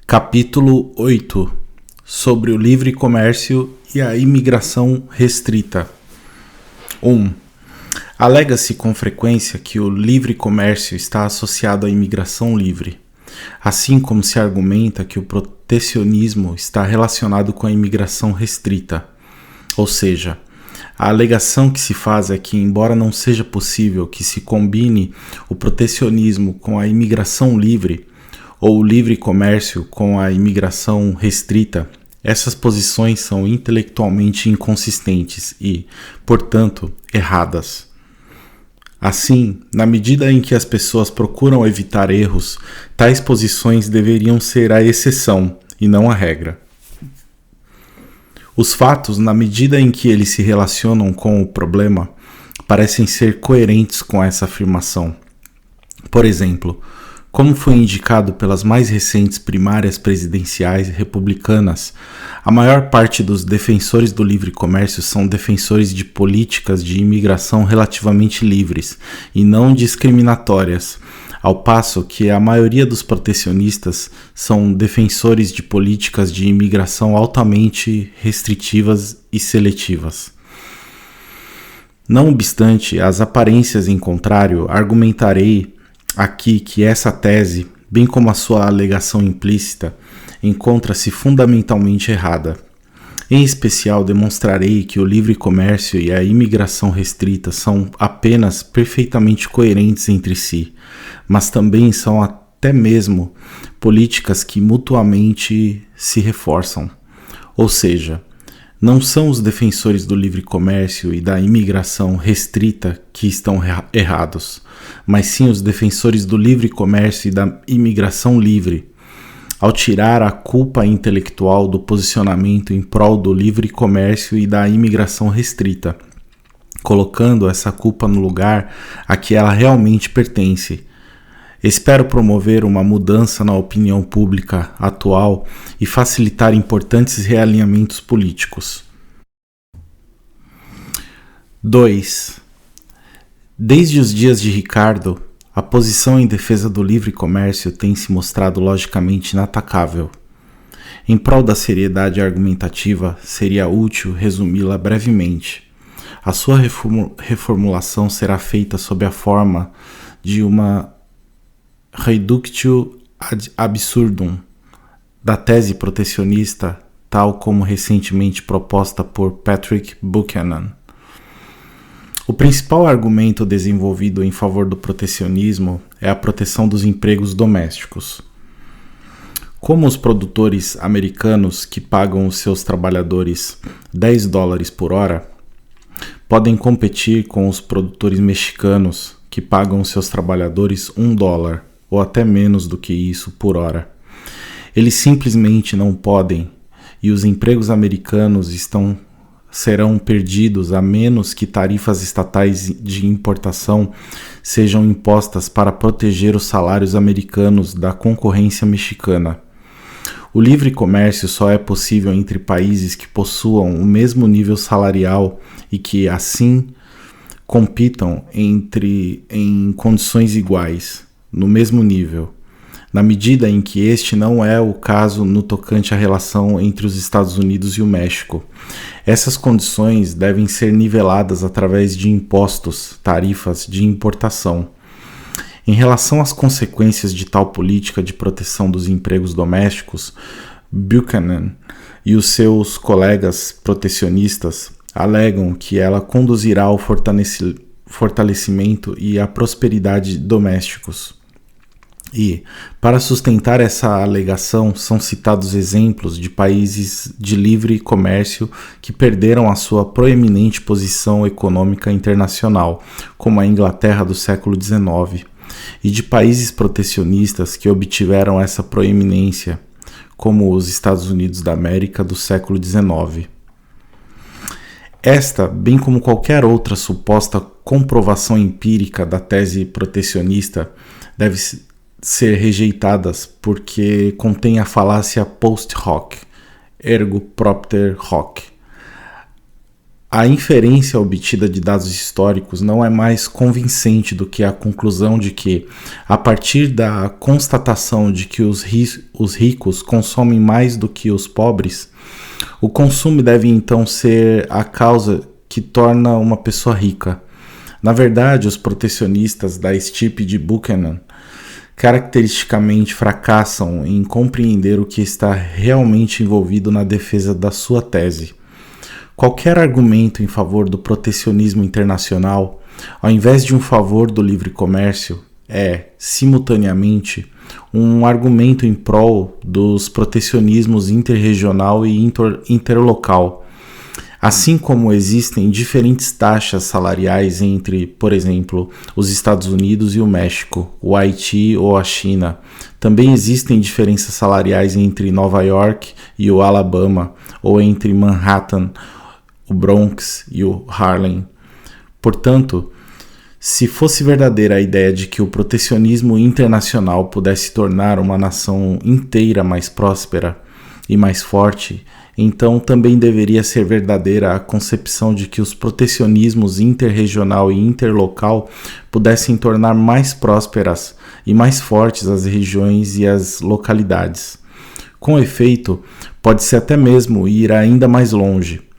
Capítulo 8 sobre o livre comércio e a imigração restrita. 1. Alega-se com frequência que o livre comércio está associado à imigração livre, assim como se argumenta que o protecionismo está relacionado com a imigração restrita. Ou seja, a alegação que se faz é que, embora não seja possível que se combine o protecionismo com a imigração livre, ou o livre comércio com a imigração restrita, essas posições são intelectualmente inconsistentes e, portanto, erradas. Assim, na medida em que as pessoas procuram evitar erros, tais posições deveriam ser a exceção e não a regra. Os fatos, na medida em que eles se relacionam com o problema, parecem ser coerentes com essa afirmação. Por exemplo, como foi indicado pelas mais recentes primárias presidenciais republicanas, a maior parte dos defensores do livre comércio são defensores de políticas de imigração relativamente livres e não discriminatórias, ao passo que a maioria dos protecionistas são defensores de políticas de imigração altamente restritivas e seletivas. Não obstante as aparências em contrário, argumentarei aqui que essa tese, bem como a sua alegação implícita, encontra-se fundamentalmente errada. Em especial, demonstrarei que o livre comércio e a imigração restrita são apenas perfeitamente coerentes entre si, mas também são até mesmo políticas que mutuamente se reforçam. Ou seja, não são os defensores do livre comércio e da imigração restrita que estão errados, mas sim os defensores do livre comércio e da imigração livre, ao tirar a culpa intelectual do posicionamento em prol do livre comércio e da imigração restrita, colocando essa culpa no lugar a que ela realmente pertence. Espero promover uma mudança na opinião pública atual e facilitar importantes realinhamentos políticos. 2. Desde os dias de Ricardo, a posição em defesa do livre comércio tem se mostrado logicamente inatacável. Em prol da seriedade argumentativa, seria útil resumi-la brevemente. A sua reformulação será feita sob a forma de uma reductio ad absurdum da tese protecionista, tal como recentemente proposta por Patrick Buchanan. O principal argumento desenvolvido em favor do protecionismo é a proteção dos empregos domésticos. Como os produtores americanos que pagam os seus trabalhadores $10 por hora podem competir com os produtores mexicanos que pagam os seus trabalhadores $1 ou até menos do que isso por hora. Eles simplesmente não podem, e os empregos americanos serão perdidos a menos que tarifas estatais de importação sejam impostas para proteger os salários americanos da concorrência mexicana. O livre comércio só é possível entre países que possuam o mesmo nível salarial e que, assim, compitam em condições iguais, no mesmo nível, na medida em que este não é o caso no tocante à relação entre os Estados Unidos e o México. Essas condições devem ser niveladas através de impostos, tarifas de importação. Em relação às consequências de tal política de proteção dos empregos domésticos, Buchanan e os seus colegas protecionistas alegam que ela conduzirá ao fortalecimento e à prosperidade domésticos. E, para sustentar essa alegação, são citados exemplos de países de livre comércio que perderam a sua proeminente posição econômica internacional, como a Inglaterra do século XIX, e de países protecionistas que obtiveram essa proeminência, como os Estados Unidos da América do século XIX. Esta, bem como qualquer outra suposta comprovação empírica da tese protecionista, deve ser rejeitadas porque contém a falácia post hoc, ergo propter hoc. A inferência obtida de dados históricos não é mais convincente do que a conclusão de que, a partir da constatação de que os ricos consomem mais do que os pobres, o consumo deve então ser a causa que torna uma pessoa rica. Na verdade, os protecionistas da estirpe de Buchanan caracteristicamente fracassam em compreender o que está realmente envolvido na defesa da sua tese. Qualquer argumento em favor do protecionismo internacional, ao invés de um favor do livre comércio, é, simultaneamente, um argumento em prol dos protecionismos interregional e interlocal. Assim como existem diferentes taxas salariais entre, por exemplo, os Estados Unidos e o México, o Haiti ou a China, também existem diferenças salariais entre Nova York e o Alabama, ou entre Manhattan, o Bronx e o Harlem. Portanto, se fosse verdadeira a ideia de que o protecionismo internacional pudesse tornar uma nação inteira mais próspera e mais forte, então também deveria ser verdadeira a concepção de que os protecionismos interregional e interlocal pudessem tornar mais prósperas e mais fortes as regiões e as localidades. Com efeito, pode-se até mesmo ir ainda mais longe.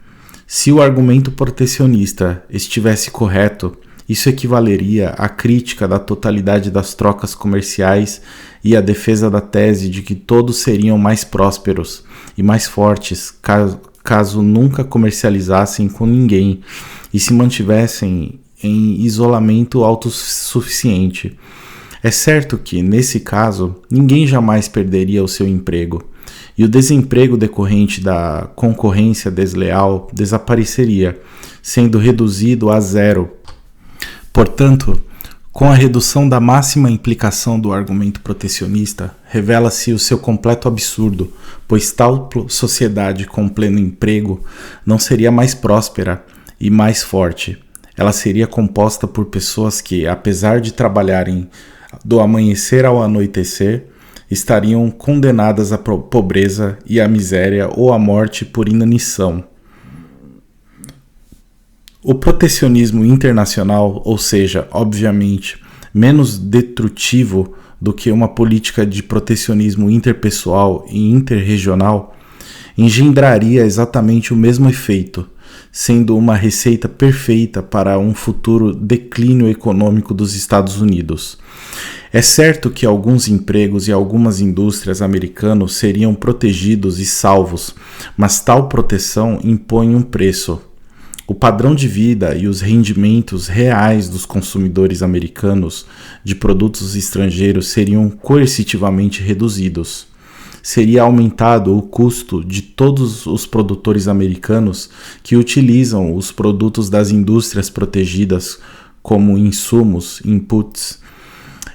Se o argumento protecionista estivesse correto, isso equivaleria à crítica da totalidade das trocas comerciais e à defesa da tese de que todos seriam mais prósperos e mais fortes caso nunca comercializassem com ninguém e se mantivessem em isolamento autossuficiente. É certo que, nesse caso, ninguém jamais perderia o seu emprego, e o desemprego decorrente da concorrência desleal desapareceria, sendo reduzido a zero. Portanto, com a redução da máxima implicação do argumento protecionista, revela-se o seu completo absurdo, pois tal sociedade com pleno emprego não seria mais próspera e mais forte. Ela seria composta por pessoas que, apesar de trabalharem do amanhecer ao anoitecer, estariam condenadas à pobreza e à miséria ou à morte por inanição. O protecionismo internacional, ou seja, obviamente, menos destrutivo do que uma política de protecionismo interpessoal e interregional, engendraria exatamente o mesmo efeito, sendo uma receita perfeita para um futuro declínio econômico dos Estados Unidos. É certo que alguns empregos e algumas indústrias americanos seriam protegidos e salvos, mas tal proteção impõe um preço. O padrão de vida e os rendimentos reais dos consumidores americanos de produtos estrangeiros seriam coercitivamente reduzidos. Seria aumentado o custo de todos os produtores americanos que utilizam os produtos das indústrias protegidas como insumos, inputs,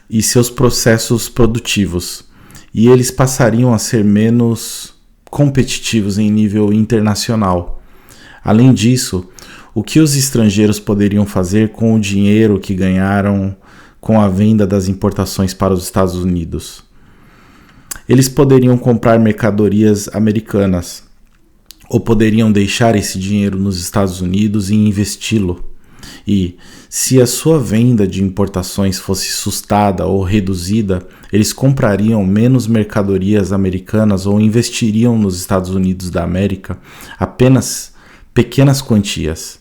e seus processos produtivos, e eles passariam a ser menos competitivos em nível internacional. Além disso, o que os estrangeiros poderiam fazer com o dinheiro que ganharam com a venda das importações para os Estados Unidos? Eles poderiam comprar mercadorias americanas, ou poderiam deixar esse dinheiro nos Estados Unidos e investi-lo. E, se a sua venda de importações fosse sustada ou reduzida, eles comprariam menos mercadorias americanas ou investiriam nos Estados Unidos da América apenas pequenas quantias.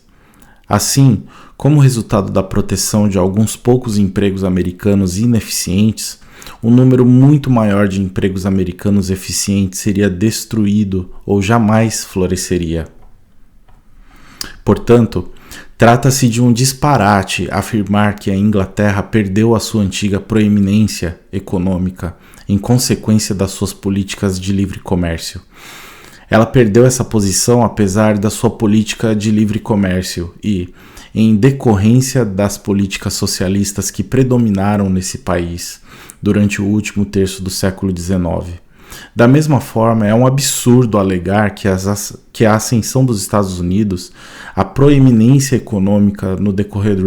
Assim, como resultado da proteção de alguns poucos empregos americanos ineficientes, um número muito maior de empregos americanos eficientes seria destruído ou jamais floresceria. Portanto, trata-se de um disparate afirmar que a Inglaterra perdeu a sua antiga proeminência econômica em consequência das suas políticas de livre comércio. Ela perdeu essa posição apesar da sua política de livre comércio e, em decorrência das políticas socialistas que predominaram nesse país durante o último terço do século XIX. Da mesma forma, é um absurdo alegar que a ascensão dos Estados Unidos, a proeminência econômica no decorrer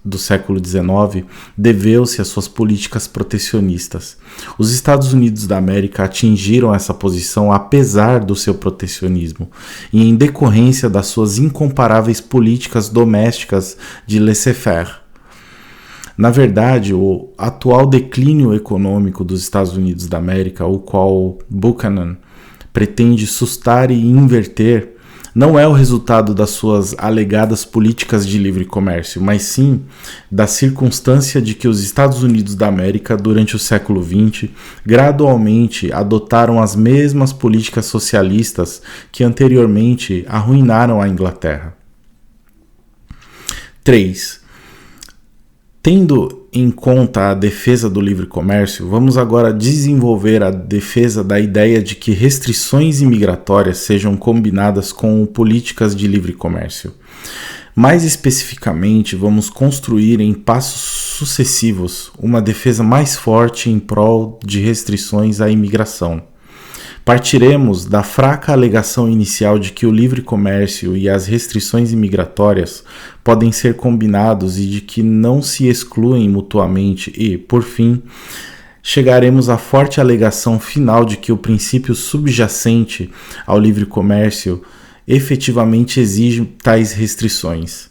do século XIX, deveu-se às suas políticas protecionistas. Os Estados Unidos da América atingiram essa posição apesar do seu protecionismo e em decorrência das suas incomparáveis políticas domésticas de laissez-faire. Na verdade, o atual declínio econômico dos Estados Unidos da América, o qual Buchanan pretende sustar e inverter, não é o resultado das suas alegadas políticas de livre comércio, mas sim da circunstância de que os Estados Unidos da América, durante o século XX, gradualmente adotaram as mesmas políticas socialistas que anteriormente arruinaram a Inglaterra. 3. Tendo em conta a defesa do livre comércio, vamos agora desenvolver a defesa da ideia de que restrições imigratórias sejam combinadas com políticas de livre comércio. Mais especificamente, vamos construir em passos sucessivos uma defesa mais forte em prol de restrições à imigração. Partiremos da fraca alegação inicial de que o livre comércio e as restrições imigratórias podem ser combinados e de que não se excluem mutuamente e, por fim, chegaremos à forte alegação final de que o princípio subjacente ao livre comércio efetivamente exige tais restrições.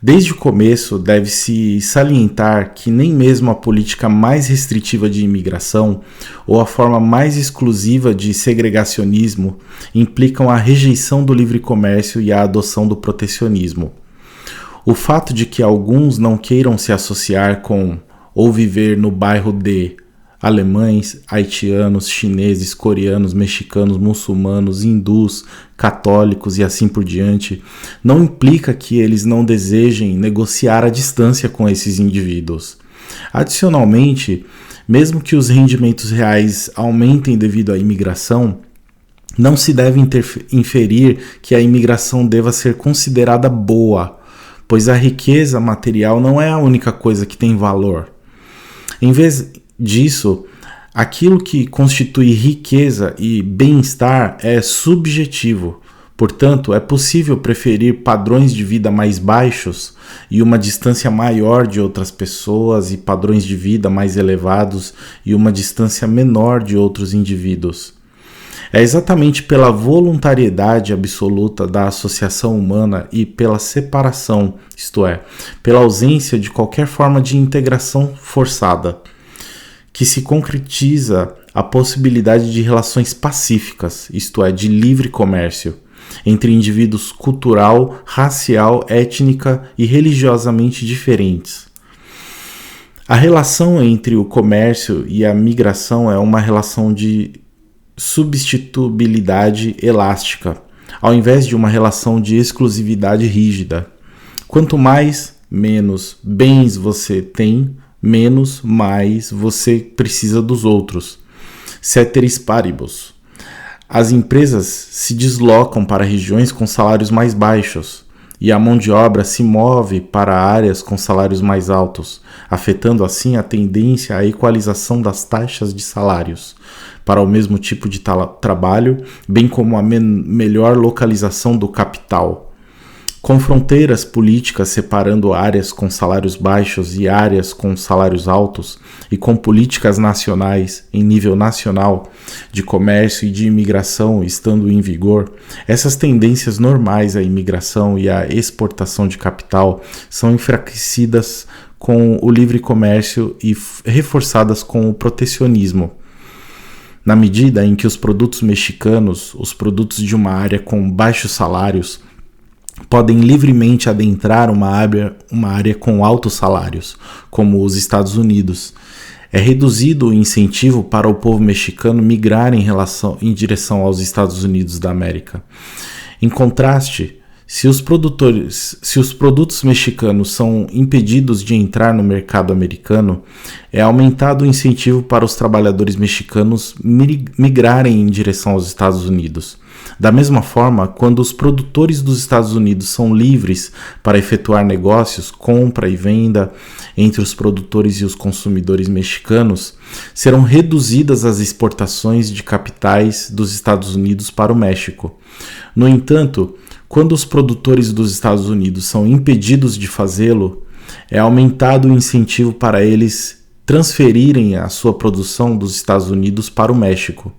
Desde o começo, deve-se salientar que nem mesmo a política mais restritiva de imigração ou a forma mais exclusiva de segregacionismo implicam a rejeição do livre comércio e a adoção do protecionismo. O fato de que alguns não queiram se associar com ou viver no bairro de alemães, haitianos, chineses, coreanos, mexicanos, muçulmanos, hindus, católicos e assim por diante, não implica que eles não desejem negociar à distância com esses indivíduos. Adicionalmente, mesmo que os rendimentos reais aumentem devido à imigração, não se deve inferir que a imigração deva ser considerada boa, pois a riqueza material não é a única coisa que tem valor. Em vez disso, aquilo que constitui riqueza e bem-estar é subjetivo. Portanto, é possível preferir padrões de vida mais baixos e uma distância maior de outras pessoas e padrões de vida mais elevados e uma distância menor de outros indivíduos. É exatamente pela voluntariedade absoluta da associação humana e pela separação, isto é, pela ausência de qualquer forma de integração forçada, que se concretiza a possibilidade de relações pacíficas, isto é, de livre comércio, entre indivíduos cultural, racial, étnica e religiosamente diferentes. A relação entre o comércio e a migração é uma relação de substituibilidade elástica, ao invés de uma relação de exclusividade rígida. Quanto menos bens você tem, mais você precisa dos outros. Ceteris paribus. As empresas se deslocam para regiões com salários mais baixos e a mão de obra se move para áreas com salários mais altos, afetando assim a tendência à equalização das taxas de salários para o mesmo tipo de trabalho, bem como a melhor localização do capital. Com fronteiras políticas separando áreas com salários baixos e áreas com salários altos, e com políticas nacionais em nível nacional de comércio e de imigração estando em vigor, essas tendências normais à imigração e à exportação de capital são enfraquecidas com o livre comércio e reforçadas com o protecionismo. Na medida em que os produtos mexicanos, os produtos de uma área com baixos salários, podem livremente adentrar uma área com altos salários, como os Estados Unidos. É reduzido o incentivo para o povo mexicano migrar em direção aos Estados Unidos da América. Em contraste, se os produtos mexicanos são impedidos de entrar no mercado americano, é aumentado o incentivo para os trabalhadores mexicanos migrarem em direção aos Estados Unidos. Da mesma forma, quando os produtores dos Estados Unidos são livres para efetuar negócios, compra e venda entre os produtores e os consumidores mexicanos, serão reduzidas as exportações de capitais dos Estados Unidos para o México. No entanto, quando os produtores dos Estados Unidos são impedidos de fazê-lo, é aumentado o incentivo para eles transferirem a sua produção dos Estados Unidos para o México.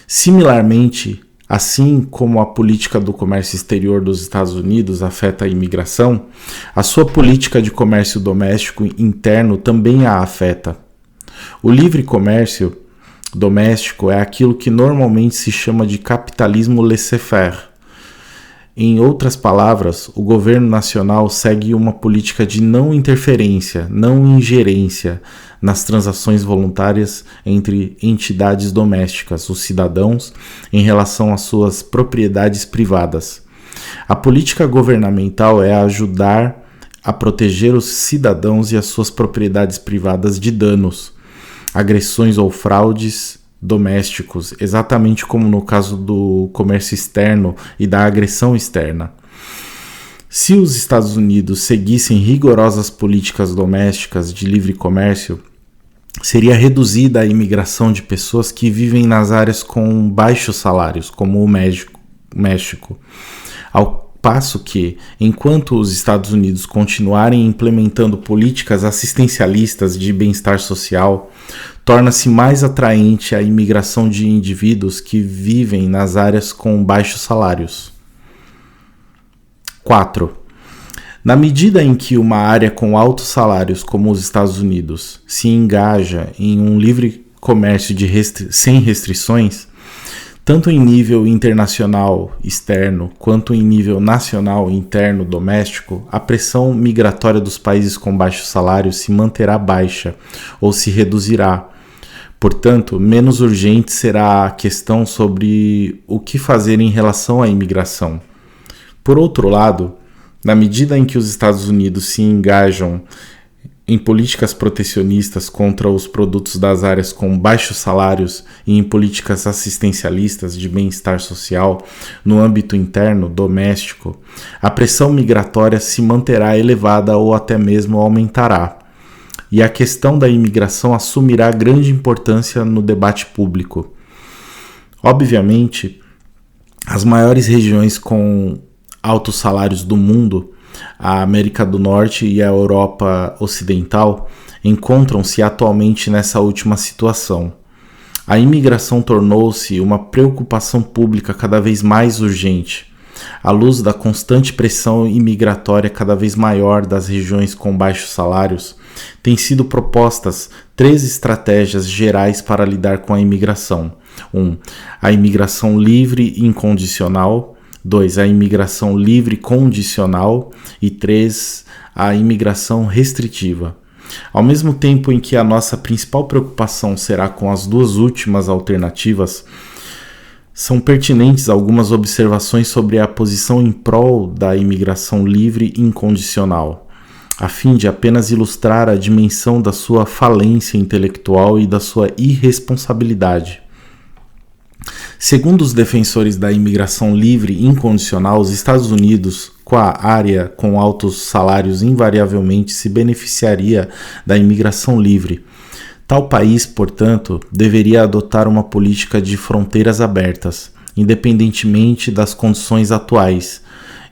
Similarmente, assim como a política do comércio exterior dos Estados Unidos afeta a imigração, a sua política de comércio doméstico interno também a afeta. O livre comércio doméstico é aquilo que normalmente se chama de capitalismo laissez-faire. Em outras palavras, o governo nacional segue uma política de não interferência, não ingerência nas transações voluntárias entre entidades domésticas, os cidadãos, em relação às suas propriedades privadas. A política governamental é ajudar a proteger os cidadãos e as suas propriedades privadas de danos, agressões ou fraudes domésticos, exatamente como no caso do comércio externo e da agressão externa. Se os Estados Unidos seguissem rigorosas políticas domésticas de livre comércio, seria reduzida a imigração de pessoas que vivem nas áreas com baixos salários, como o México. Ao passo que, enquanto os Estados Unidos continuarem implementando políticas assistencialistas de bem-estar social, torna-se mais atraente a imigração de indivíduos que vivem nas áreas com baixos salários. 4. Na medida em que uma área com altos salários, como os Estados Unidos, se engaja em um livre comércio sem restrições, tanto em nível internacional externo quanto em nível nacional interno doméstico, a pressão migratória dos países com baixos salários se manterá baixa ou se reduzirá. Portanto, menos urgente será a questão sobre o que fazer em relação à imigração. Por outro lado, na medida em que os Estados Unidos se engajam em políticas protecionistas contra os produtos das áreas com baixos salários e em políticas assistencialistas de bem-estar social no âmbito interno, doméstico, a pressão migratória se manterá elevada ou até mesmo aumentará. E a questão da imigração assumirá grande importância no debate público. Obviamente, as maiores regiões com altos salários do mundo, a América do Norte e a Europa Ocidental, encontram-se atualmente nessa última situação. A imigração tornou-se uma preocupação pública cada vez mais urgente, à luz da constante pressão imigratória cada vez maior das regiões com baixos salários. Têm sido propostas 3 estratégias gerais para lidar com a imigração. 1. A imigração livre e incondicional. 2. A imigração livre condicional. E 3. A imigração restritiva. Ao mesmo tempo em que a nossa principal preocupação será com as 2 últimas alternativas, são pertinentes algumas observações sobre a posição em prol da imigração livre e incondicional, a fim de apenas ilustrar a dimensão da sua falência intelectual e da sua irresponsabilidade. Segundo os defensores da imigração livre e incondicional, os Estados Unidos, com a área com altos salários, invariavelmente se beneficiaria da imigração livre. Tal país, portanto, deveria adotar uma política de fronteiras abertas, independentemente das condições atuais,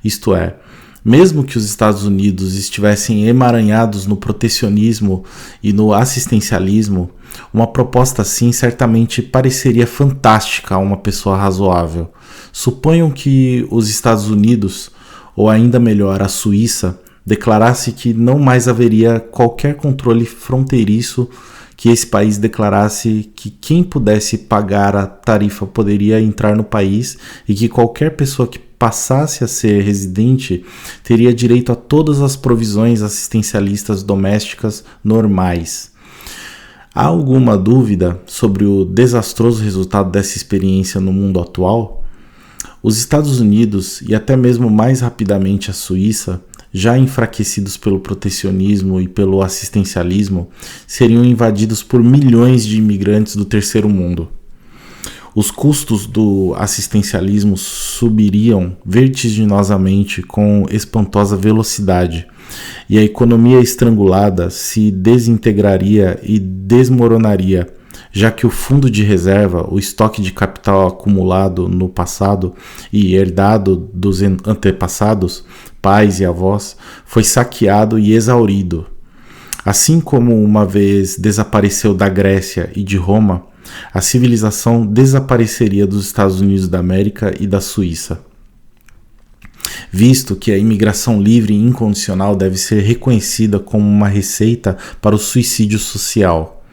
isto é, mesmo que os Estados Unidos estivessem emaranhados no protecionismo e no assistencialismo, uma proposta assim certamente pareceria fantástica a uma pessoa razoável. Suponham que os Estados Unidos, ou ainda melhor, a Suíça, declarasse que não mais haveria qualquer controle fronteiriço, que esse país declarasse que quem pudesse pagar a tarifa poderia entrar no país e que qualquer pessoa que passasse a ser residente teria direito a todas as provisões assistencialistas domésticas normais. Há alguma dúvida sobre o desastroso resultado dessa experiência no mundo atual? Os Estados Unidos e até mesmo mais rapidamente a Suíça, já enfraquecidos pelo protecionismo e pelo assistencialismo, seriam invadidos por milhões de imigrantes do terceiro mundo. Os custos do assistencialismo subiriam vertiginosamente com espantosa velocidade, e a economia estrangulada se desintegraria e desmoronaria, já que o fundo de reserva, o estoque de capital acumulado no passado e herdado dos antepassados, pais e avós, foi saqueado e exaurido. Assim como uma vez desapareceu da Grécia e de Roma, a civilização desapareceria dos Estados Unidos da América e da Suíça. Visto que a imigração livre e incondicional deve ser reconhecida como uma receita para o suicídio social.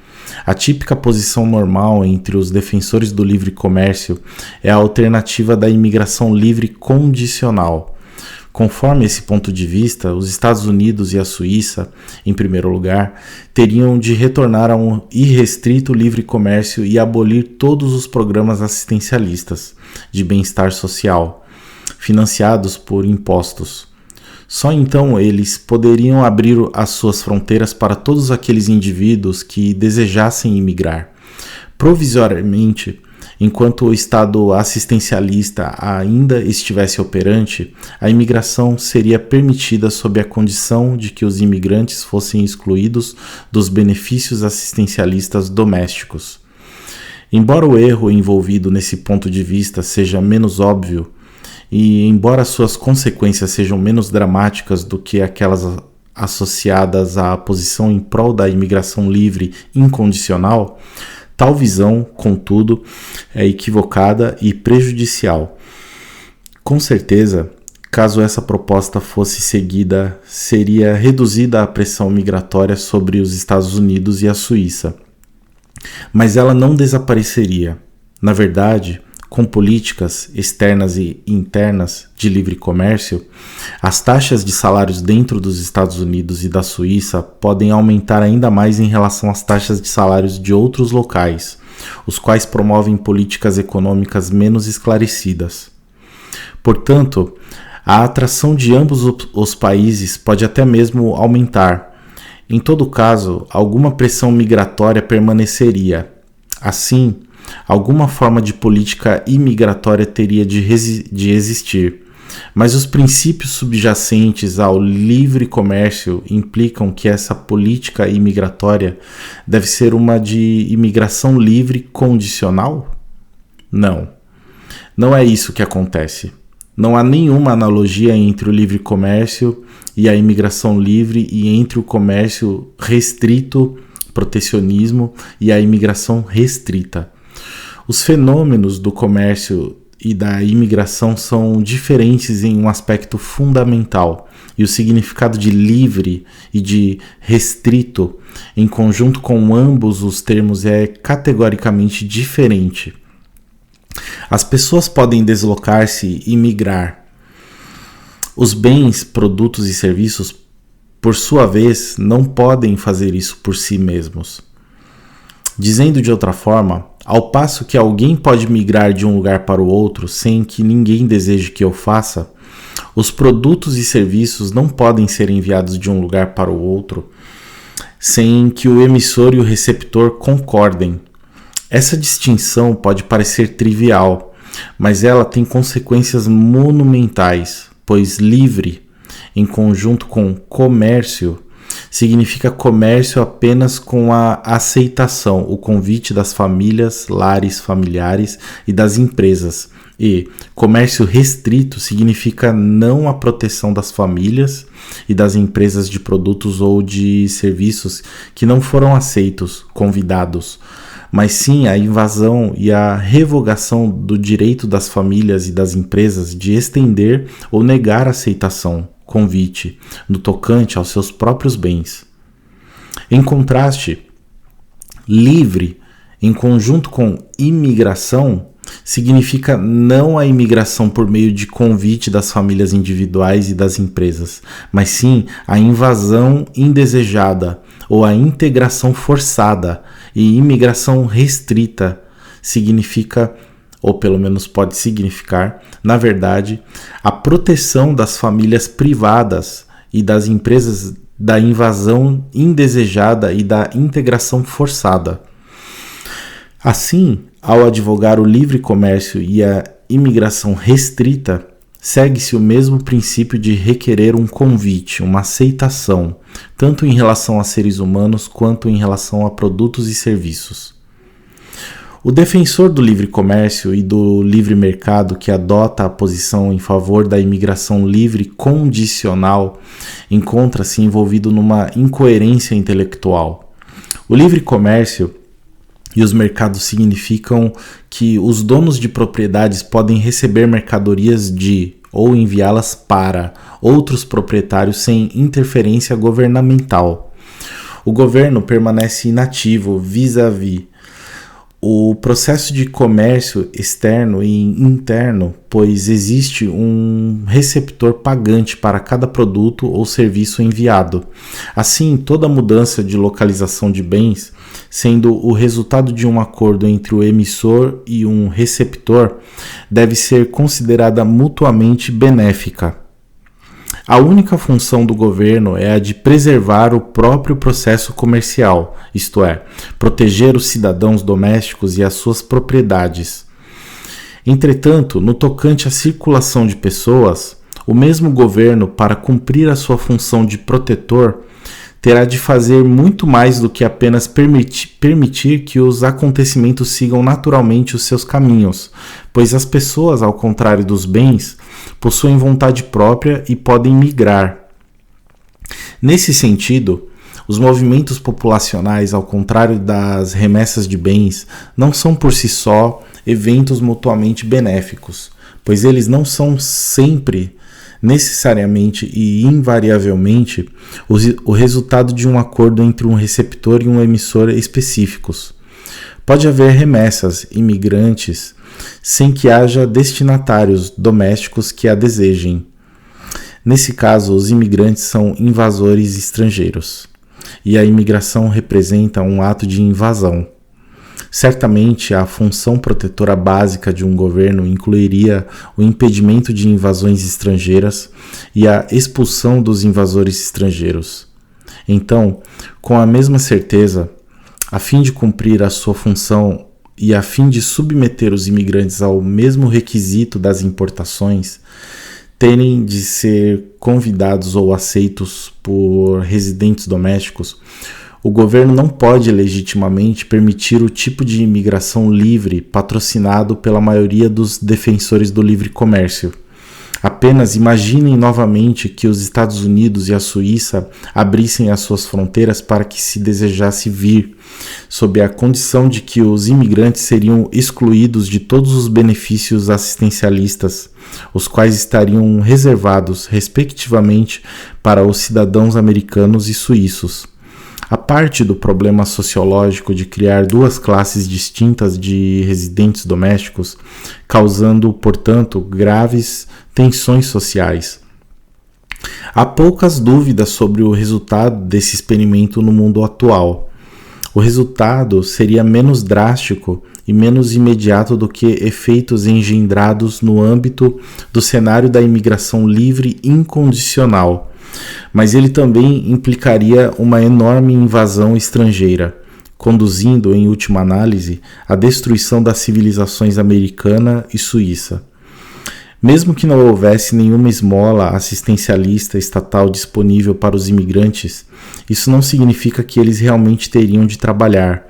A típica posição normal entre os defensores do livre comércio é a alternativa da imigração livre condicional. Conforme esse ponto de vista, os Estados Unidos e a Suíça, em primeiro lugar, teriam de retornar a um irrestrito livre comércio e abolir todos os programas assistencialistas de bem-estar social, financiados por impostos. Só então eles poderiam abrir as suas fronteiras para todos aqueles indivíduos que desejassem imigrar. Provisoriamente, enquanto o Estado assistencialista ainda estivesse operante, a imigração seria permitida sob a condição de que os imigrantes fossem excluídos dos benefícios assistencialistas domésticos. Embora o erro envolvido nesse ponto de vista seja menos óbvio, e embora suas consequências sejam menos dramáticas do que aquelas associadas à posição em prol da imigração livre incondicional, tal visão, contudo, é equivocada e prejudicial. Com certeza, caso essa proposta fosse seguida, seria reduzida a pressão migratória sobre os Estados Unidos e a Suíça. Mas ela não desapareceria. Na verdade, com políticas externas e internas de livre comércio, as taxas de salários dentro dos Estados Unidos e da Suíça podem aumentar ainda mais em relação às taxas de salários de outros locais, os quais promovem políticas econômicas menos esclarecidas. Portanto, a atração de ambos os países pode até mesmo aumentar. Em todo caso, alguma pressão migratória permaneceria. Assim, alguma forma de política imigratória teria de existir, mas os princípios subjacentes ao livre comércio implicam que essa política imigratória deve ser uma de imigração livre condicional? Não. Não é isso que acontece. Não há nenhuma analogia entre o livre comércio e a imigração livre e entre o comércio restrito, protecionismo, e a imigração restrita. Os fenômenos do comércio e da imigração são diferentes em um aspecto fundamental, e o significado de livre e de restrito, em conjunto com ambos os termos, é categoricamente diferente. As pessoas podem deslocar-se e migrar. Os bens, produtos e serviços, por sua vez, não podem fazer isso por si mesmos. Dizendo de outra forma, ao passo que alguém pode migrar de um lugar para o outro sem que ninguém deseje que o faça, os produtos e serviços não podem ser enviados de um lugar para o outro sem que o emissor e o receptor concordem. Essa distinção pode parecer trivial, mas ela tem consequências monumentais, pois livre, em conjunto com comércio, significa comércio apenas com a aceitação, o convite das famílias, lares familiares e das empresas. E comércio restrito significa não a proteção das famílias e das empresas de produtos ou de serviços que não foram aceitos, convidados, mas sim a invasão e a revogação do direito das famílias e das empresas de estender ou negar a aceitação, convite, no tocante aos seus próprios bens. Em contraste, livre, em conjunto com imigração, significa não a imigração por meio de convite das famílias individuais e das empresas, mas sim a invasão indesejada ou a integração forçada, e imigração restrita significa, ou pelo menos pode significar, na verdade, a proteção das famílias privadas e das empresas da invasão indesejada e da integração forçada. Assim, ao advogar o livre comércio e a imigração restrita, segue-se o mesmo princípio de requerer um convite, uma aceitação, tanto em relação a seres humanos quanto em relação a produtos e serviços. O defensor do livre comércio e do livre mercado que adota a posição em favor da imigração livre condicional encontra-se envolvido numa incoerência intelectual. O livre comércio e os mercados significam que os donos de propriedades podem receber mercadorias de ou enviá-las para outros proprietários sem interferência governamental. O governo permanece inativo vis-à-vis o processo de comércio externo e interno, pois existe um receptor pagante para cada produto ou serviço enviado. Assim, toda mudança de localização de bens, sendo o resultado de um acordo entre o emissor e um receptor, deve ser considerada mutuamente benéfica. A única função do governo é a de preservar o próprio processo comercial, isto é, proteger os cidadãos domésticos e as suas propriedades. Entretanto, no tocante à circulação de pessoas, o mesmo governo, para cumprir a sua função de protetor, terá de fazer muito mais do que apenas permitir que os acontecimentos sigam naturalmente os seus caminhos, pois as pessoas, ao contrário dos bens, possuem vontade própria e podem migrar. Nesse sentido, os movimentos populacionais, ao contrário das remessas de bens, não são por si só eventos mutuamente benéficos, pois eles não são sempre, necessariamente e invariavelmente, o resultado de um acordo entre um receptor e um emissor específicos. Pode haver remessas imigrantes sem que haja destinatários domésticos que a desejem. Nesse caso, os imigrantes são invasores estrangeiros, e a imigração representa um ato de invasão. Certamente, a função protetora básica de um governo incluiria o impedimento de invasões estrangeiras e a expulsão dos invasores estrangeiros. Então, com a mesma certeza, a fim de cumprir a sua função e a fim de submeter os imigrantes ao mesmo requisito das importações, terem de ser convidados ou aceitos por residentes domésticos, o governo não pode legitimamente permitir o tipo de imigração livre patrocinado pela maioria dos defensores do livre comércio. Apenas imaginem novamente que os Estados Unidos e a Suíça abrissem as suas fronteiras para que se desejasse vir, sob a condição de que os imigrantes seriam excluídos de todos os benefícios assistencialistas, os quais estariam reservados, respectivamente, para os cidadãos americanos e suíços. A parte do problema sociológico de criar duas classes distintas de residentes domésticos, causando, portanto, graves tensões sociais. Há poucas dúvidas sobre o resultado desse experimento no mundo atual. O resultado seria menos drástico e menos imediato do que efeitos engendrados no âmbito do cenário da imigração livre incondicional, mas ele também implicaria uma enorme invasão estrangeira, conduzindo, em última análise, à destruição das civilizações americana e suíça. Mesmo que não houvesse nenhuma esmola assistencialista estatal disponível para os imigrantes, isso não significa que eles realmente teriam de trabalhar,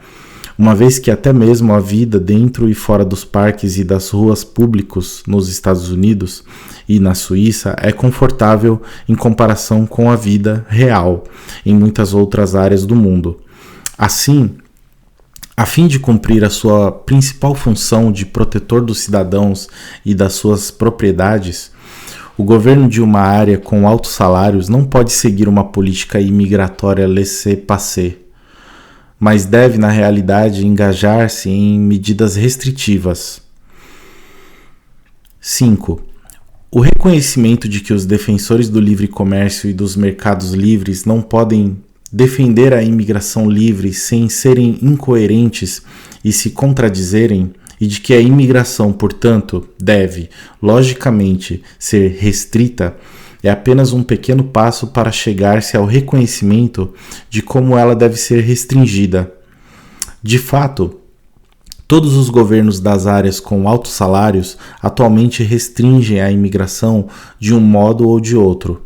uma vez que até mesmo a vida dentro e fora dos parques e das ruas públicos nos Estados Unidos e na Suíça é confortável em comparação com a vida real em muitas outras áreas do mundo. Assim, a fim de cumprir a sua principal função de protetor dos cidadãos e das suas propriedades, o governo de uma área com altos salários não pode seguir uma política imigratória laissez-passer, mas deve, na realidade, engajar-se em medidas restritivas. 5. O reconhecimento de que os defensores do livre comércio e dos mercados livres não podem defender a imigração livre sem serem incoerentes e se contradizerem, e de que a imigração, portanto, deve, logicamente, ser restrita, é apenas um pequeno passo para chegar-se ao reconhecimento de como ela deve ser restringida. De fato, Todos os governos das áreas com altos salários atualmente restringem a imigração de um modo ou de outro.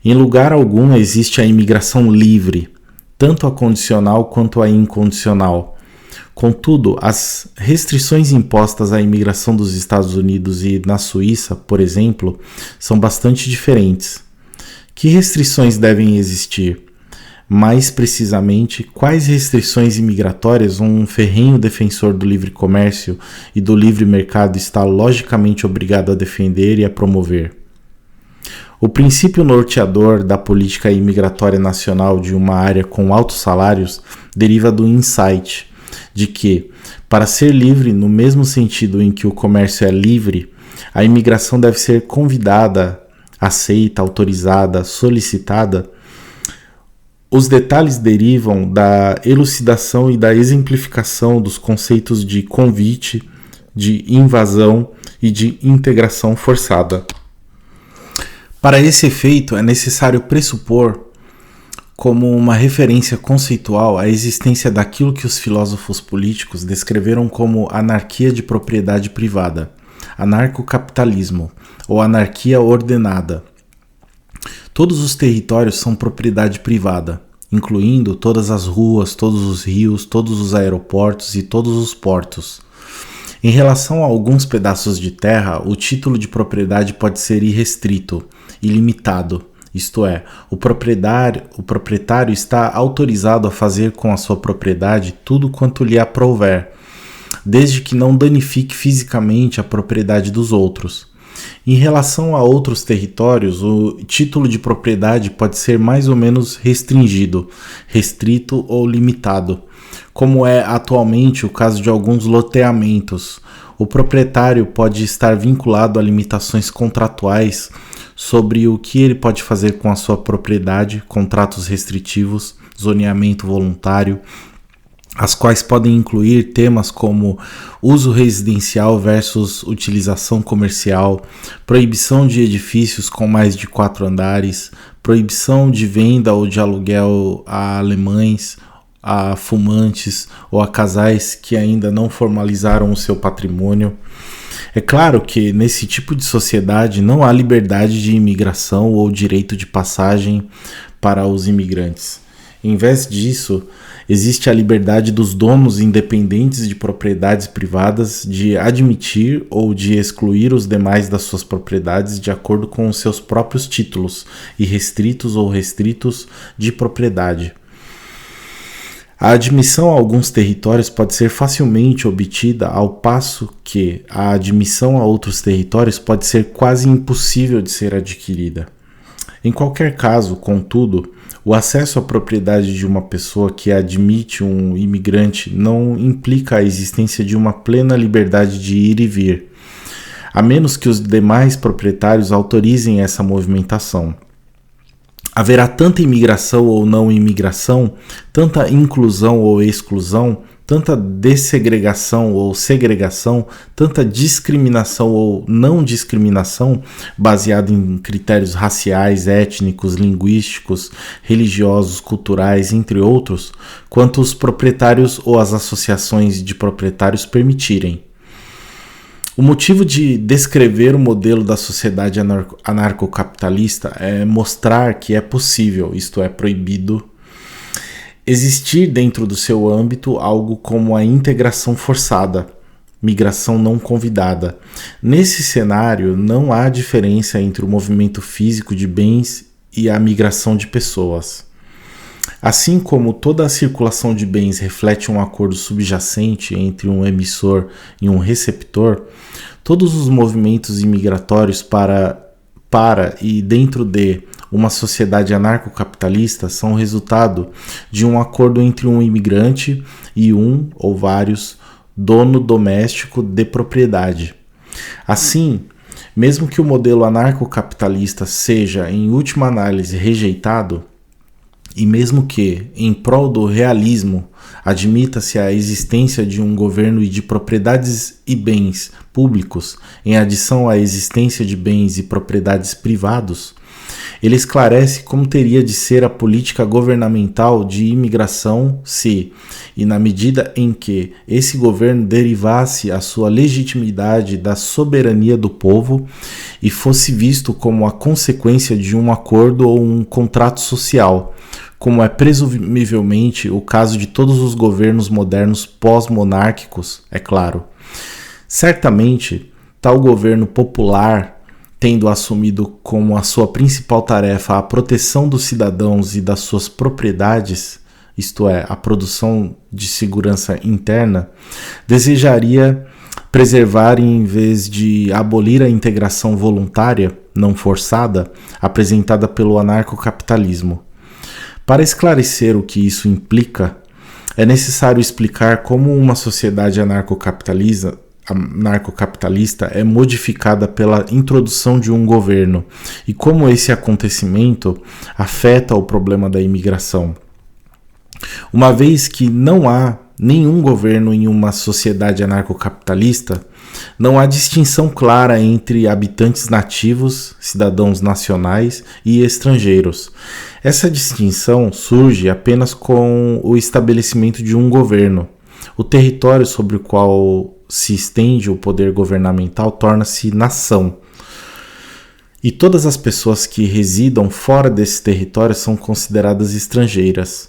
Em lugar algum existe a imigração livre, tanto a condicional quanto a incondicional. Contudo, as restrições impostas à imigração dos Estados Unidos e na Suíça, por exemplo, são bastante diferentes. Que restrições devem existir? Mais precisamente, quais restrições imigratórias um ferrenho defensor do livre comércio e do livre mercado está logicamente obrigado a defender e a promover? O princípio norteador da política imigratória nacional de uma área com altos salários deriva do insight de que, para ser livre no mesmo sentido em que o comércio é livre, a imigração deve ser convidada, aceita, autorizada, solicitada. Os detalhes derivam da elucidação e da exemplificação dos conceitos de convite, de invasão e de integração forçada. Para esse efeito, é necessário pressupor, como uma referência conceitual, a existência daquilo que os filósofos políticos descreveram como anarquia de propriedade privada, anarcocapitalismo ou anarquia ordenada. Todos os territórios são propriedade privada, incluindo todas as ruas, todos os rios, todos os aeroportos e todos os portos. Em relação a alguns pedaços de terra, o título de propriedade pode ser irrestrito, ilimitado, isto é, o proprietário está autorizado a fazer com a sua propriedade tudo quanto lhe aprouver, desde que não danifique fisicamente a propriedade dos outros. Em relação a outros territórios, o título de propriedade pode ser mais ou menos restringido, restrito ou limitado, como é atualmente o caso de alguns loteamentos. O proprietário pode estar vinculado a limitações contratuais sobre o que ele pode fazer com a sua propriedade, contratos restritivos, zoneamento voluntário, as quais podem incluir temas como uso residencial versus utilização comercial, proibição de edifícios com mais de 4 andares, proibição de venda ou de aluguel a alemães, a fumantes ou a casais que ainda não formalizaram o seu patrimônio. É claro que nesse tipo de sociedade não há liberdade de imigração ou direito de passagem para os imigrantes. Em vez disso, existe a liberdade dos donos independentes de propriedades privadas de admitir ou de excluir os demais das suas propriedades de acordo com os seus próprios títulos, irrestritos ou restritos de propriedade. A admissão a alguns territórios pode ser facilmente obtida, ao passo que a admissão a outros territórios pode ser quase impossível de ser adquirida. Em qualquer caso, contudo, o acesso à propriedade de uma pessoa que admite um imigrante não implica a existência de uma plena liberdade de ir e vir, a menos que os demais proprietários autorizem essa movimentação. Haverá tanta imigração ou não imigração, tanta inclusão ou exclusão, tanta dessegregação ou segregação, tanta discriminação ou não discriminação, baseada em critérios raciais, étnicos, linguísticos, religiosos, culturais, entre outros, quanto os proprietários ou as associações de proprietários permitirem. O motivo de descrever o modelo da sociedade anarcocapitalista é mostrar que é possível, isto é, proibido, existir dentro do seu âmbito algo como a integração forçada, migração não convidada. Nesse cenário, não há diferença entre o movimento físico de bens e a migração de pessoas. Assim como toda a circulação de bens reflete um acordo subjacente entre um emissor e um receptor, todos os movimentos imigratórios para e dentro de uma sociedade anarcocapitalista são resultado de um acordo entre um imigrante e um ou vários dono doméstico de propriedade. Assim, mesmo que o modelo anarcocapitalista seja, em última análise, rejeitado, e mesmo que, em prol do realismo, admita-se a existência de um governo e de propriedades e bens públicos, em adição à existência de bens e propriedades privados, Ele esclarece como teria de ser a política governamental de imigração se, e na medida em que esse governo derivasse a sua legitimidade da soberania do povo e fosse visto como a consequência de um acordo ou um contrato social, como é presumivelmente o caso de todos os governos modernos pós-monárquicos, é claro. Certamente, tal governo popular, tendo assumido como a sua principal tarefa a proteção dos cidadãos e das suas propriedades, isto é, a produção de segurança interna, desejaria preservar, em vez de abolir a integração voluntária, não forçada, apresentada pelo anarcocapitalismo. Para esclarecer o que isso implica, é necessário explicar como uma sociedade anarcocapitalista é modificada pela introdução de um governo e como esse acontecimento afeta o problema da imigração. Uma vez que não há nenhum governo em uma sociedade anarcocapitalista, não há distinção clara entre habitantes nativos, cidadãos nacionais e estrangeiros. Essa distinção surge apenas com o estabelecimento de um governo. O território sobre o qual se estende o poder governamental torna-se nação. E todas as pessoas que residam fora desse território são consideradas estrangeiras.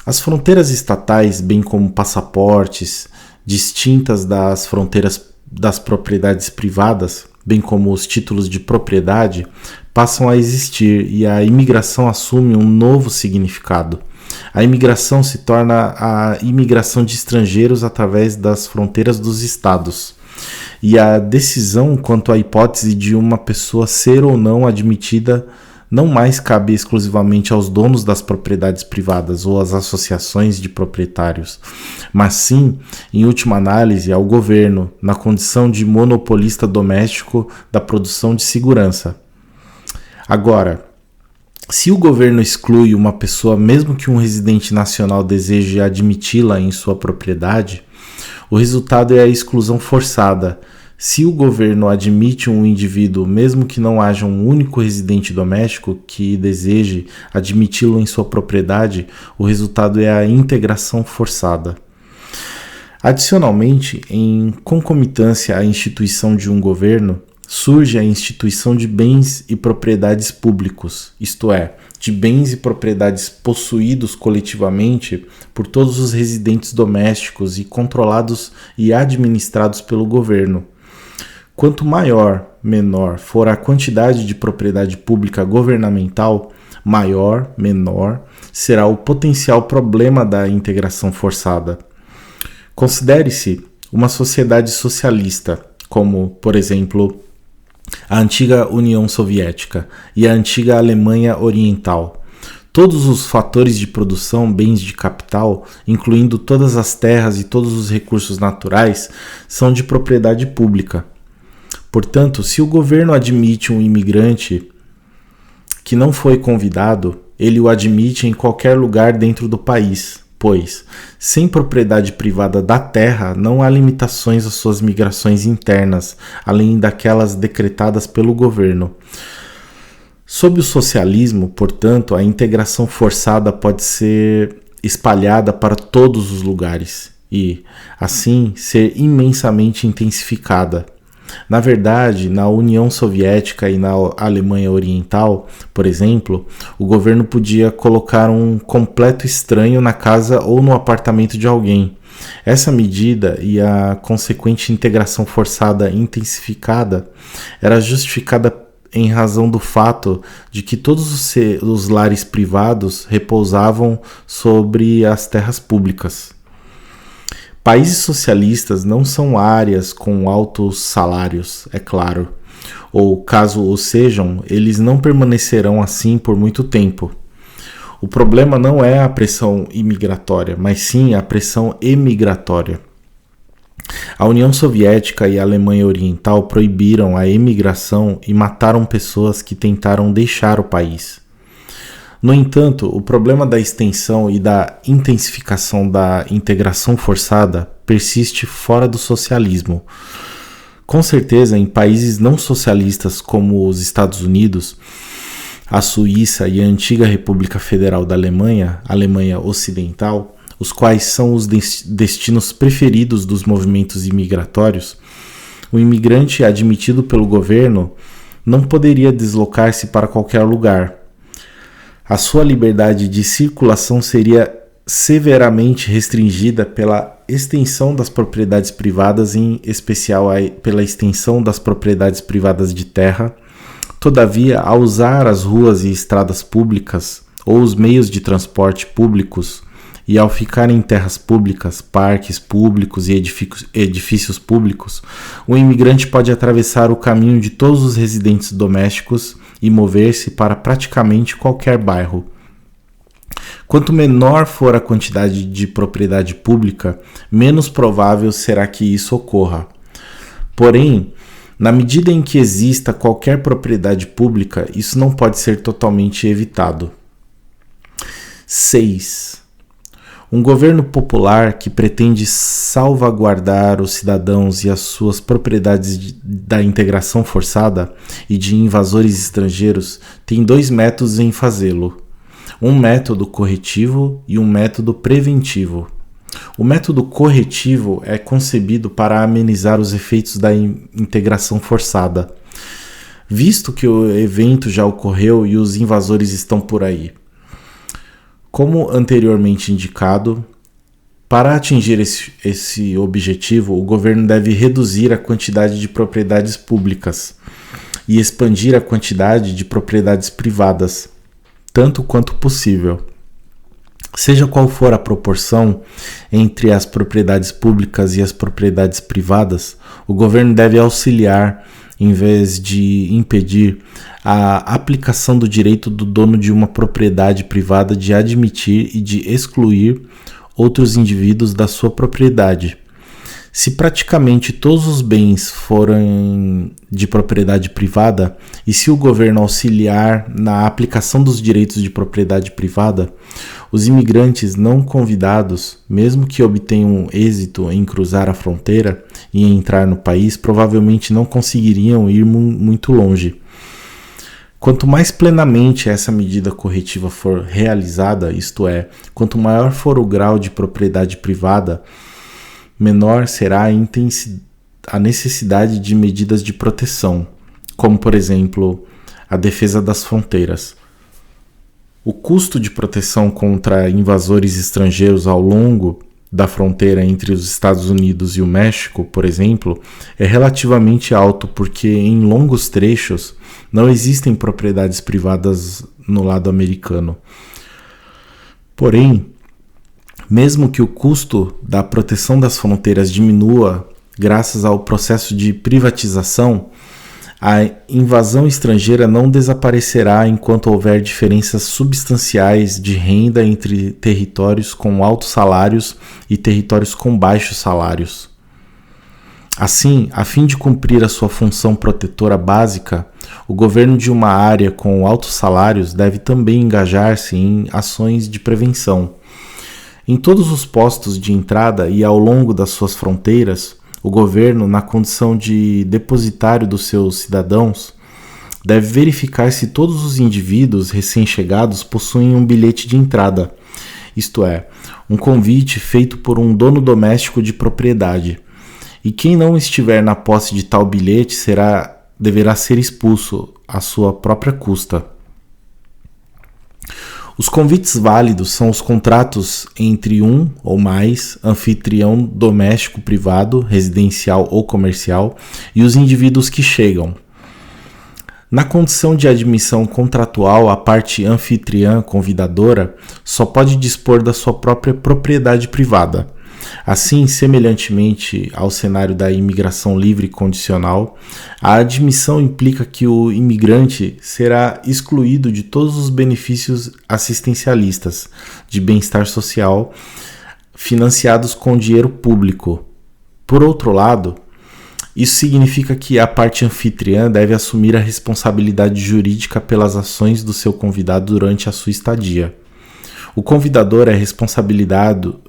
As fronteiras estatais, bem como passaportes, distintas das fronteiras das propriedades privadas, bem como os títulos de propriedade, passam a existir e a imigração assume um novo significado. A imigração se torna a imigração de estrangeiros através das fronteiras dos estados. E a decisão quanto à hipótese de uma pessoa ser ou não admitida não mais cabe exclusivamente aos donos das propriedades privadas ou às associações de proprietários, mas sim, em última análise, ao governo, na condição de monopolista doméstico da produção de segurança. Agora, se o governo exclui uma pessoa, mesmo que um residente nacional deseje admiti-la em sua propriedade, o resultado é a exclusão forçada. Se o governo admite um indivíduo, mesmo que não haja um único residente doméstico que deseje admiti-lo em sua propriedade, o resultado é a integração forçada. Adicionalmente, em concomitância à instituição de um governo, surge a instituição de bens e propriedades públicos, isto é, de bens e propriedades possuídos coletivamente por todos os residentes domésticos e controlados e administrados pelo governo. Quanto menor for a quantidade de propriedade pública governamental, menor será o potencial problema da integração forçada. Considere-se uma sociedade socialista, como, por exemplo, a antiga União Soviética e a antiga Alemanha Oriental. Todos os fatores de produção, bens de capital, incluindo todas as terras e todos os recursos naturais, são de propriedade pública. Portanto, se o governo admite um imigrante que não foi convidado, ele o admite em qualquer lugar dentro do país, pois, sem propriedade privada da terra, não há limitações às suas migrações internas, além daquelas decretadas pelo governo. Sob o socialismo, portanto, a integração forçada pode ser espalhada para todos os lugares e, assim, ser imensamente intensificada. Na verdade, na União Soviética e na Alemanha Oriental, por exemplo, o governo podia colocar um completo estranho na casa ou no apartamento de alguém. Essa medida e a consequente integração forçada intensificada era justificada em razão do fato de que todos os lares privados repousavam sobre as terras públicas. Países socialistas não são áreas com altos salários, é claro, ou caso o sejam, eles não permanecerão assim por muito tempo. O problema não é a pressão imigratória, mas sim a pressão emigratória. A União Soviética e a Alemanha Oriental proibiram a emigração e mataram pessoas que tentaram deixar o país. No entanto, o problema da extensão e da intensificação da integração forçada persiste fora do socialismo. Com certeza, em países não socialistas como os Estados Unidos, a Suíça e a antiga República Federal da Alemanha, Alemanha Ocidental, os quais são os destinos preferidos dos movimentos imigratórios, o imigrante admitido pelo governo não poderia deslocar-se para qualquer lugar. A sua liberdade de circulação seria severamente restringida pela extensão das propriedades privadas, em especial pela extensão das propriedades privadas de terra. Todavia, ao usar as ruas e estradas públicas ou os meios de transporte públicos e ao ficar em terras públicas, parques públicos e edifícios públicos, o imigrante pode atravessar o caminho de todos os residentes domésticos e mover-se para praticamente qualquer bairro. Quanto menor for a quantidade de propriedade pública, menos provável será que isso ocorra. Porém, na medida em que exista qualquer propriedade pública, isso não pode ser totalmente evitado. 6. Um governo popular que pretende salvaguardar os cidadãos e as suas propriedades da integração forçada e de invasores estrangeiros tem 2 métodos em fazê-lo: um método corretivo e um método preventivo. O método corretivo é concebido para amenizar os efeitos da integração forçada, visto que o evento já ocorreu e os invasores estão por aí. Como anteriormente indicado, para atingir esse objetivo, o governo deve reduzir a quantidade de propriedades públicas e expandir a quantidade de propriedades privadas, tanto quanto possível. Seja qual for a proporção entre as propriedades públicas e as propriedades privadas, o governo deve auxiliar, em vez de impedir, a aplicação do direito do dono de uma propriedade privada de admitir e de excluir outros indivíduos da sua propriedade. Se praticamente todos os bens forem de propriedade privada e se o governo auxiliar na aplicação dos direitos de propriedade privada, os imigrantes não convidados, mesmo que obtenham êxito em cruzar a fronteira e entrar no país, provavelmente não conseguiriam ir muito longe. Quanto mais plenamente essa medida corretiva for realizada, isto é, quanto maior for o grau de propriedade privada, menor será a necessidade de medidas de proteção, como, por exemplo, a defesa das fronteiras. O custo de proteção contra invasores estrangeiros ao longo da fronteira entre os Estados Unidos e o México, por exemplo, é relativamente alto porque em longos trechos não existem propriedades privadas no lado americano. Porém, mesmo que o custo da proteção das fronteiras diminua graças ao processo de privatização, a invasão estrangeira não desaparecerá enquanto houver diferenças substanciais de renda entre territórios com altos salários e territórios com baixos salários. Assim, a fim de cumprir a sua função protetora básica, o governo de uma área com altos salários deve também engajar-se em ações de prevenção. Em todos os postos de entrada e ao longo das suas fronteiras, o governo, na condição de depositário dos seus cidadãos, deve verificar se todos os indivíduos recém-chegados possuem um bilhete de entrada, isto é, um convite feito por um dono doméstico de propriedade, e quem não estiver na posse de tal bilhete deverá ser expulso à sua própria custa. Os convites válidos são os contratos entre um ou mais anfitrião doméstico privado, residencial ou comercial e os indivíduos que chegam. Na condição de admissão contratual, a parte anfitriã convidadora só pode dispor da sua própria propriedade privada. Assim, semelhantemente ao cenário da imigração livre e condicional, a admissão implica que o imigrante será excluído de todos os benefícios assistencialistas de bem-estar social financiados com dinheiro público. Por outro lado, isso significa que a parte anfitriã deve assumir a responsabilidade jurídica pelas ações do seu convidado durante a sua estadia. O convidador é responsabilizado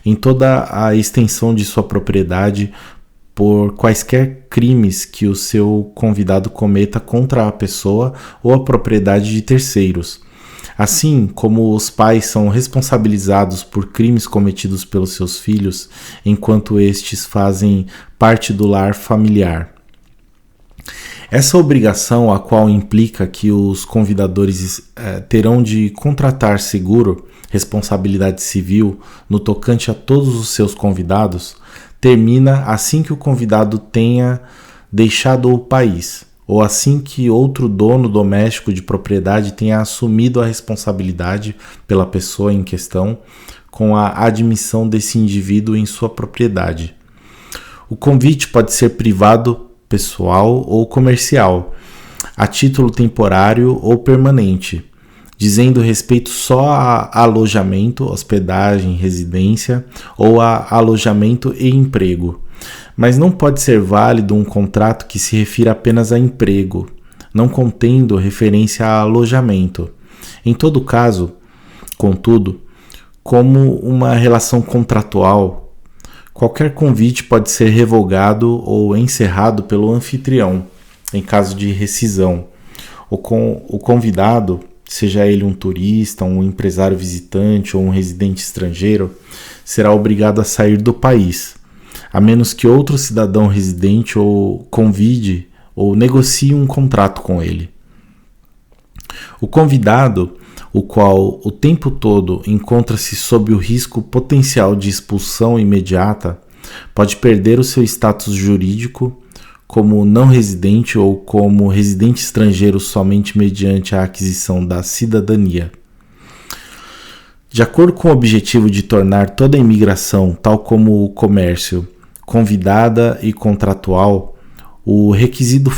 em toda a extensão de sua propriedade por quaisquer crimes que o seu convidado cometa contra a pessoa ou a propriedade de terceiros. Assim como os pais são responsabilizados por crimes cometidos pelos seus filhos enquanto estes fazem parte do lar familiar. Essa obrigação, a qual implica que os convidadores terão de contratar seguro, responsabilidade civil, no tocante a todos os seus convidados, termina assim que o convidado tenha deixado o país, ou assim que outro dono doméstico de propriedade tenha assumido a responsabilidade pela pessoa em questão, com a admissão desse indivíduo em sua propriedade. O convite pode ser privado, pessoal ou comercial, a título temporário ou permanente, dizendo respeito só a alojamento, hospedagem, residência ou a alojamento e emprego. Mas não pode ser válido um contrato que se refira apenas a emprego, não contendo referência a alojamento. Em todo caso, contudo, como uma relação contratual, qualquer convite pode ser revogado ou encerrado pelo anfitrião, em caso de rescisão. O convidado, seja ele um turista, um empresário visitante ou um residente estrangeiro, será obrigado a sair do país, a menos que outro cidadão residente ou convide ou negocie um contrato com ele. O convidado, o qual o tempo todo encontra-se sob o risco potencial de expulsão imediata, pode perder o seu status jurídico como não residente ou como residente estrangeiro somente mediante a aquisição da cidadania. De acordo com o objetivo de tornar toda a imigração, tal como o comércio, convidada e contratual, o requisito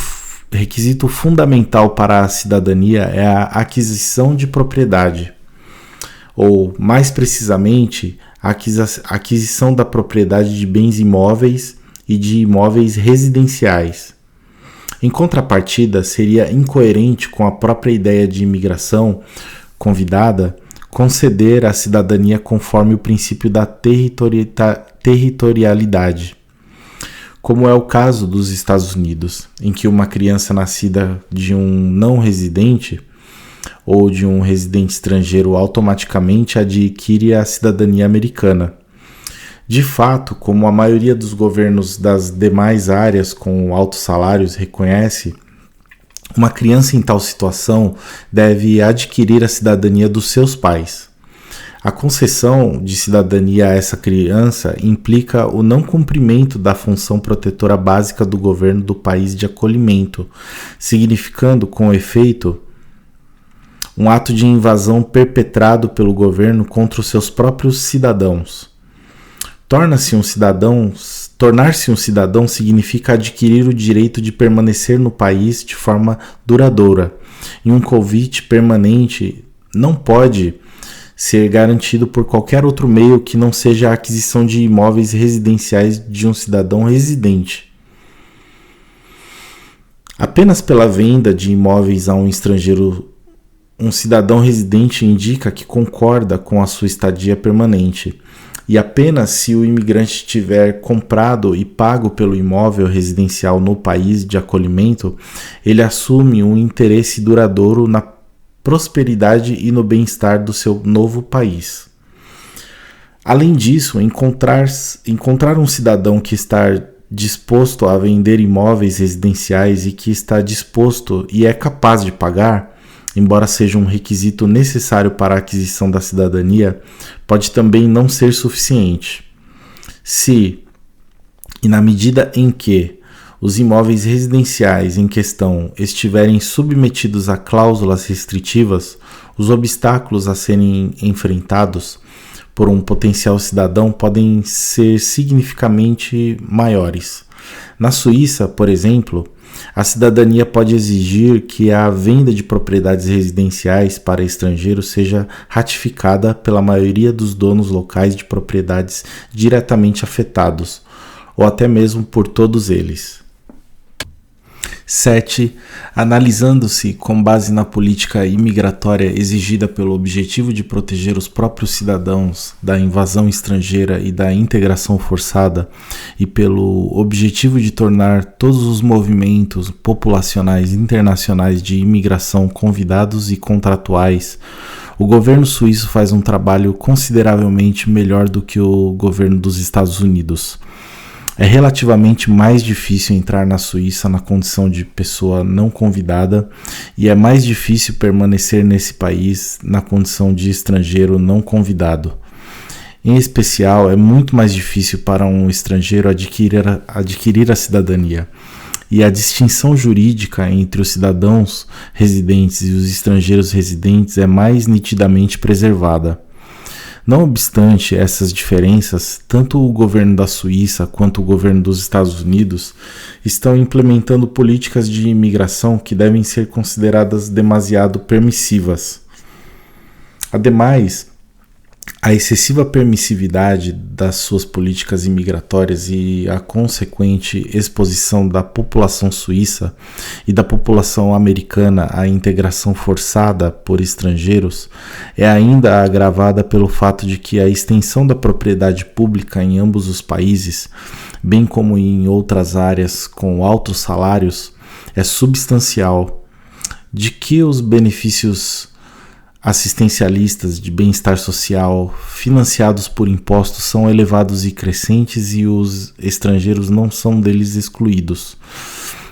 fundamental para a cidadania é a aquisição de propriedade, ou, mais precisamente, a aquisição da propriedade de bens imóveis e de imóveis residenciais. Em contrapartida, seria incoerente com a própria ideia de imigração convidada conceder a cidadania conforme o princípio da territorialidade, como é o caso dos Estados Unidos, em que uma criança nascida de um não residente ou de um residente estrangeiro automaticamente adquire a cidadania americana. De fato, como a maioria dos governos das demais áreas com altos salários reconhece, uma criança em tal situação deve adquirir a cidadania dos seus pais. A concessão de cidadania a essa criança implica o não cumprimento da função protetora básica do governo do país de acolhimento, significando, com efeito, um ato de invasão perpetrado pelo governo contra os seus próprios cidadãos. Tornar-se um cidadão significa adquirir o direito de permanecer no país de forma duradoura, e um convite permanente não pode ser garantido por qualquer outro meio que não seja a aquisição de imóveis residenciais de um cidadão residente. Apenas pela venda de imóveis a um estrangeiro, um cidadão residente indica que concorda com a sua estadia permanente, e apenas se o imigrante tiver comprado e pago pelo imóvel residencial no país de acolhimento, ele assume um interesse duradouro na prosperidade e no bem-estar do seu novo país. Além disso, encontrar um cidadão que está disposto a vender imóveis residenciais e que está disposto e é capaz de pagar, embora seja um requisito necessário para a aquisição da cidadania, pode também não ser suficiente. Se, e na medida em que, os imóveis residenciais em questão estiverem submetidos a cláusulas restritivas, os obstáculos a serem enfrentados por um potencial cidadão podem ser significativamente maiores. Na Suíça, por exemplo, a cidadania pode exigir que a venda de propriedades residenciais para estrangeiros seja ratificada pela maioria dos donos locais de propriedades diretamente afetados, ou até mesmo por todos eles. 7. Analisando-se com base na política imigratória exigida pelo objetivo de proteger os próprios cidadãos da invasão estrangeira e da integração forçada, e pelo objetivo de tornar todos os movimentos populacionais internacionais de imigração convidados e contratuais, o governo suíço faz um trabalho consideravelmente melhor do que o governo dos Estados Unidos. É relativamente mais difícil entrar na Suíça na condição de pessoa não convidada e é mais difícil permanecer nesse país na condição de estrangeiro não convidado. Em especial, é muito mais difícil para um estrangeiro adquirir a cidadania. E a distinção jurídica entre os cidadãos residentes e os estrangeiros residentes é mais nitidamente preservada. Não obstante essas diferenças, tanto o governo da Suíça quanto o governo dos Estados Unidos estão implementando políticas de imigração que devem ser consideradas demasiado permissivas. Ademais, a excessiva permissividade das suas políticas imigratórias e a consequente exposição da população suíça e da população americana à integração forçada por estrangeiros é ainda agravada pelo fato de que a extensão da propriedade pública em ambos os países, bem como em outras áreas com altos salários, é substancial, de que os benefícios assistencialistas de bem-estar social financiados por impostos são elevados e crescentes e os estrangeiros não são deles excluídos,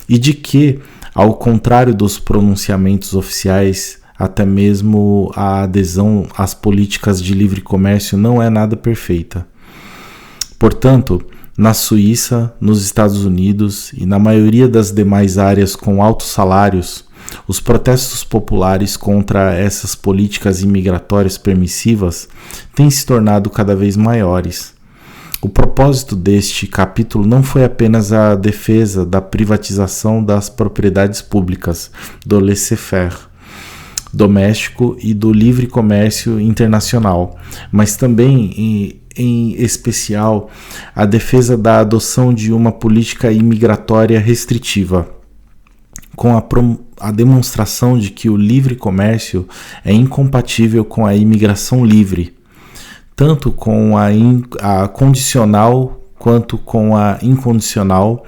e de que, ao contrário dos pronunciamentos oficiais, até mesmo a adesão às políticas de livre comércio não é nada perfeita. Portanto, na Suíça, nos Estados Unidos e na maioria das demais áreas com altos salários, os protestos populares contra essas políticas imigratórias permissivas têm se tornado cada vez maiores. O propósito deste capítulo não foi apenas a defesa da privatização das propriedades públicas, do laissez-faire doméstico e do livre comércio internacional, mas também, em especial, a defesa da adoção de uma política imigratória restritiva, com a demonstração de que o livre comércio é incompatível com a imigração livre, tanto com a condicional quanto com a incondicional,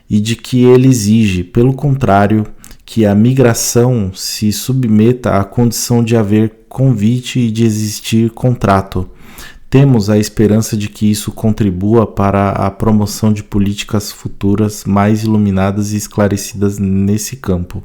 e de que ele exige, pelo contrário, que a migração se submeta à condição de haver convite e de existir contrato. Temos a esperança de que isso contribua para a promoção de políticas futuras mais iluminadas e esclarecidas nesse campo.